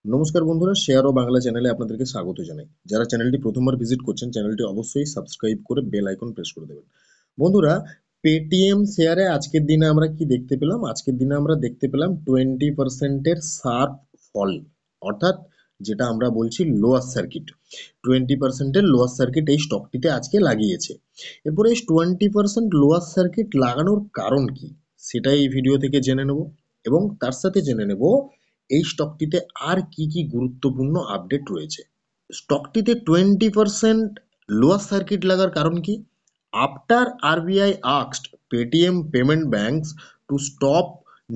নমস্কার বন্ধুরা, শেয়ার ও বাংলা চ্যানেলে আপনাদেরকে স্বাগত জানাই। যারা চ্যানেলটি প্রথমবার ভিজিট করছেন, চ্যানেলটি অবশ্যই সাবস্ক্রাইব করে বেল আইকন প্রেস করে দেবেন। বন্ধুরা, পেটিএম শেয়ারে আজকের দিনে আমরা কি দেখতে পেলাম? আজকের দিনে আমরা দেখতে পেলাম 20% শার্প ফল, অর্থাৎ যেটা আমরা বলছি লোয়ার সার্কিট। 20% লোয়ার সার্কিট এই স্টকটিতে আজকে লাগিয়েছে। এরপরে এই 20% লোয়ার সার্কিট লাগানোর কারণ কি, সেটা এই ভিডিও থেকে জেনে নেব এবং তার সাথে জেনে নেব এই স্টকটিতে আর কি কি গুরুত্বপূর্ণ আপডেট রয়েছে। স্টকটিতে 20% লোয়ার সার্কিট লাগার কারণ কি? After RBI asked Paytm payment banks to stop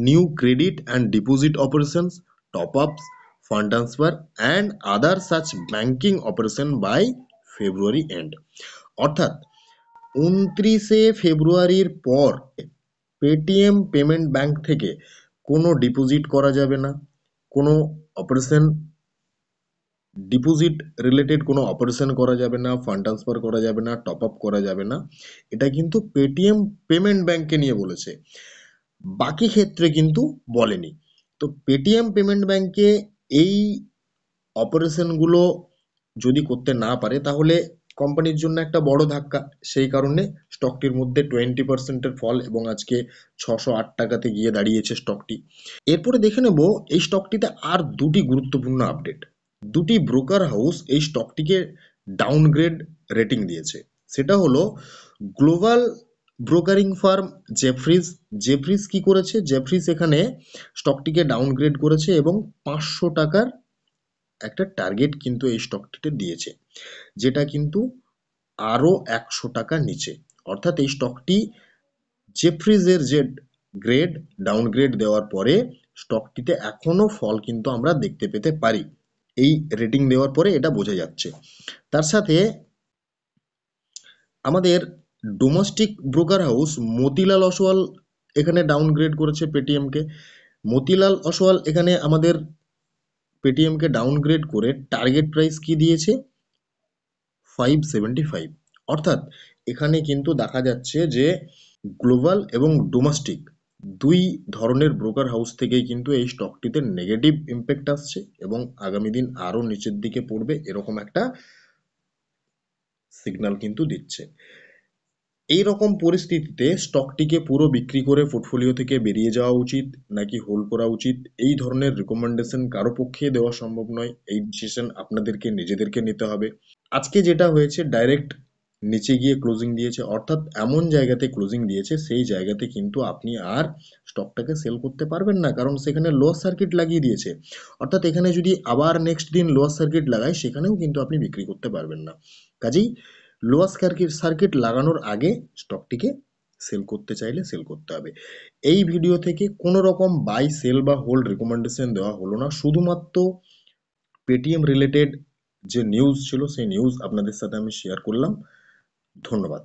new credit and deposit operations, top ups, fund transfer and other such banking operation by February end. অর্থাৎ 29 ফেব্রুয়ারির পর পেটিএম পেমেন্ট ব্যাংক থেকে কোনো deposit করা যাবে না, কোনো অপারেশন, ডিপোজিট রিলেটেড কোনো অপারেশন করা যাবে না, ফান্ড ট্রান্সফার করা যাবে না, টপ আপ করা যাবে না। এটা কিন্তু পেটিএম পেমেন্ট ব্যাংককে নিয়ে বলেছে, বাকি ক্ষেত্রে কিন্তু বলেনি। তো পেটিএম পেমেন্ট ব্যাংকে এই অপারেশনগুলো যদি করতে না পারে তাহলে কোম্পানির জন্য একটা বড় ধাক্কা। সেই কারণে স্টকটির মধ্যে 20%-এর ফল এবং আজকে 608 টাকাতে গিয়ে দাঁড়িয়েছে স্টকটি। এরপরে দেখে নেব এই স্টকটিতে আর দুটি গুরুত্বপূর্ণ আপডেট। দুটি ব্রোকার হাউস এই স্টকটিকে ডাউনগ্রেড রেটিং দিয়েছে। সেটা হলো গ্লোবাল ব্রোকারিং ফার্ম জেফ্রিজ। জেফ্রিজ কি করেছে? জেফ্রিজ এখানে স্টকটিকে ডাউনগ্রেড করেছে এবং 500 টাকার একটা টার্গেট কিন্তু এই স্টকটিতে দিয়েছে, যেটা কিন্তু আরো 100 টাকা নিচে। অর্থাৎ এই স্টকটি জেফ্রিজের যে গ্রেড ডাউনগ্রেড দেওয়ার পরে স্টকটিতে এখনো ফল কিন্তু আমরা দেখতে পেতে পারি। এই রেটিং দেওয়ার পরে এটা বোঝা যাচ্ছে। তার সাথে আমাদের domestic broker house Motilal Oswal এখানে ডাউনগ্রেড করেছে পেটিএমকে। মতিলাল অসওয়াল এখানে আমাদের পেটিএমকে ডাউনগ্রেড করে টার্গেট প্রাইস কি দিয়েছে? 575। অর্থাৎ এখানে কিন্তু দেখা যাচ্ছে যে গ্লোবাল এবং ডোমেস্টিক দুই ধরনের ব্রোকার হাউস থেকেই কিন্তু এই স্টকটিতে নেগেটিভ ইম্প্যাক্ট আসছে এবং আগামী দিন আরো নিচের দিকে পড়বে এরকম একটা সিগন্যাল কিন্তু দিচ্ছে। এই রকম পরিস্থিতিতে স্টকটিকে পুরো বিক্রি করে পোর্টফোলিও থেকে বেরিয়ে যাওয়া উচিত নাকি হোল্ড করা উচিত, এই ধরনের রিকমেন্ডেশন কারো পক্ষে দেওয়া সম্ভব নয়। এই ডিসিশন আপনাদেরকে নিজেদেরকে নিতে হবে। আজকে যেটা হয়েছে, ডাইরেক্ট নিচে গিয়ে ক্লোজিং দিয়েছে, অর্থাৎ এমন জায়গাতে ক্লোজিং দিয়েছে সেই জায়গাতে কিন্তু আপনি আর স্টকটাকে সেল করতে পারবেন না, কারণ সেখানে লোয়ার সার্কিট লাগিয়ে দিয়েছে। অর্থাৎ এখানে যদি আবার নেক্সট দিন লোয়ার সার্কিট লাগায় সেখানেও কিন্তু আপনি বিক্রি করতে পারবেন না। কাজেই লোয়ার সার্কিট লাগানোর আগে স্টকটিকে সেল করতে চাইলে সেল করতে হবে। এই ভিডিও থেকে কোনো রকম বাই সেল বা হোল্ড রিকমেন্ডেশন দেওয়া হলো না, শুধুমাত্র পেটিএম রিলেটেড যে নিউজ ছিল সেই নিউজ আপনাদের সাথে আমি শেয়ার করলাম। ধন্যবাদ।